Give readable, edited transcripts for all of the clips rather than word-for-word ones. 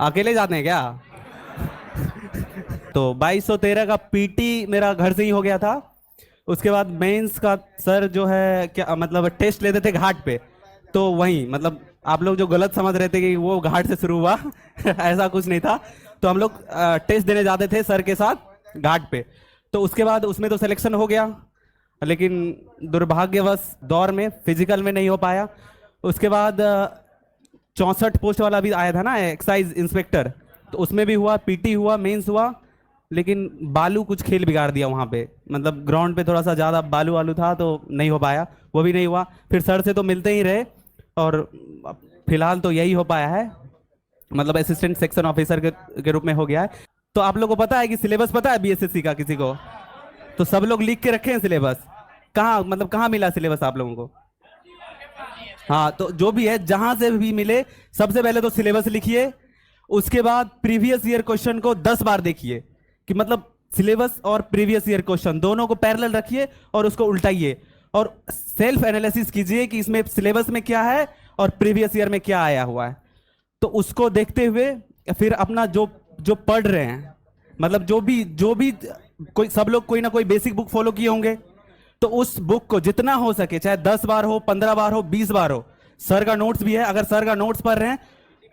अकेले जाते हैं क्या? तो 2213 का पीटी मेरा घर से ही हो गया था। उसके बाद मेंस का सर जो है क्या मतलब टेस्ट लेते थे घाट पे, तो वहीं मतलब आप लोग जो गलत समझ रहे थे कि वो घाट से शुरू हुआ ऐसा कुछ नहीं था। तो हम लोग टेस्ट देने जाते थे सर के साथ घाट पे। तो उसके बाद उसमें तो सिलेक्शन हो गया, लेकिन दुर्भाग्यवश दौर में फिजिकल में नहीं हो पाया। उसके बाद 64 पोस्ट वाला भी आया था ना एक्साइज इंस्पेक्टर, तो उसमें भी हुआ, पीटी हुआ, मेंस हुआ। लेकिन बालू कुछ खेल बिगाड़ दिया वहाँ पे, मतलब ग्राउंड पे थोड़ा सा ज़्यादा बालू वालू था तो नहीं हो पाया, वो भी नहीं हुआ। फिर सर से तो मिलते ही रहे, और फिलहाल तो यही हो पाया है, मतलब असिस्टेंट सेक्शन ऑफिसर के रूप में हो गया है। तो आप लोगों को पता है कि सिलेबस पता है बीएसएससी का किसी को? तो सब लोग लिख के रखे हैं सिलेबस? कहाँ मतलब कहाँ मिला सिलेबस आप लोगों को? हाँ, तो जो भी है जहां से भी मिले, सबसे पहले तो सिलेबस लिखिए। उसके बाद प्रीवियस ईयर क्वेश्चन को 10 बार देखिए, कि मतलब सिलेबस और प्रीवियस ईयर क्वेश्चन दोनों को पैरेलल रखिए और उसको उल्टाइए, और सेल्फ एनालिसिस कीजिए कि इसमें सिलेबस में क्या है और प्रीवियस ईयर में क्या आया हुआ है। तो उसको देखते हुए फिर अपना जो जो पढ़ रहे हैं, मतलब जो भी कोई सब लोग कोई ना कोई बेसिक बुक फॉलो किए होंगे, तो उस बुक को जितना हो सके, चाहे 10 बार हो, 15 बार हो, 20 बार हो। सर का नोट्स भी है, अगर सर का नोट्स पढ़ रहे हैं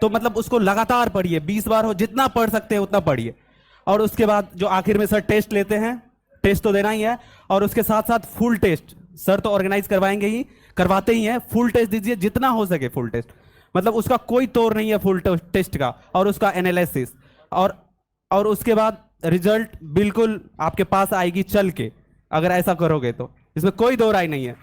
तो मतलब उसको लगातार पढ़िए, 20 बार हो, जितना पढ़ सकते हैं उतना पढ़िए। और उसके बाद जो आखिर में सर टेस्ट लेते हैं, टेस्ट तो देना ही है, और उसके साथ साथ फुल टेस्ट सर तो ऑर्गेनाइज करवाएंगे ही, करवाते ही हैं। फुल टेस्ट दीजिए जितना हो सके, फुल टेस्ट, मतलब उसका कोई तोड़ नहीं है फुल टेस्ट का, और उसका एनालिसिस। और उसके बाद रिजल्ट बिल्कुल आपके पास आएगी चल के, अगर ऐसा करोगे तो इसमें कोई दो राय नहीं है।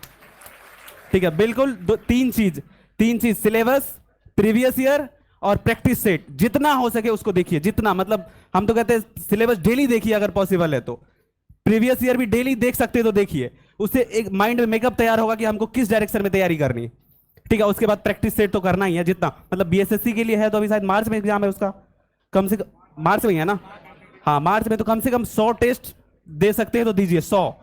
ठीक है, बिल्कुल तीन चीज सिलेबस, प्रीवियस ईयर और प्रैक्टिस सेट, जितना हो सके उसको देखिए, जितना मतलब हम तो कहते हैं सिलेबस डेली देखिए अगर पॉसिबल है तो। प्रीवियस ईयर भी डेली देख सकते हैं तो देखिए, उससे एक माइंड में मेकअप तैयार होगा कि हमको किस डायरेक्शन में तैयारी करनी है। ठीक है, उसके बाद प्रैक्टिस सेट तो करना ही है जितना, मतलब बीएसएससी के लिए है तो अभी शायद मार्च में एग्जाम है उसका, कम से कम मार्च में ही है ना? हाँ, मार्च में, तो कम से कम 100 टेस्ट दे सकते हैं तो दीजिए, 100।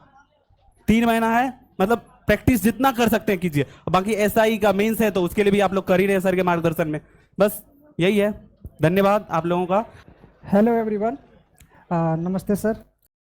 3 महीना है, मतलब प्रैक्टिस जितना कर सकते हैं कीजिए। बाकी एसआई का मेंस है तो उसके लिए भी आप लोग कर ही रहे हैं सर के मार्गदर्शन में। बस यही है, धन्यवाद आप लोगों का। हेलो एवरीवन, नमस्ते सर।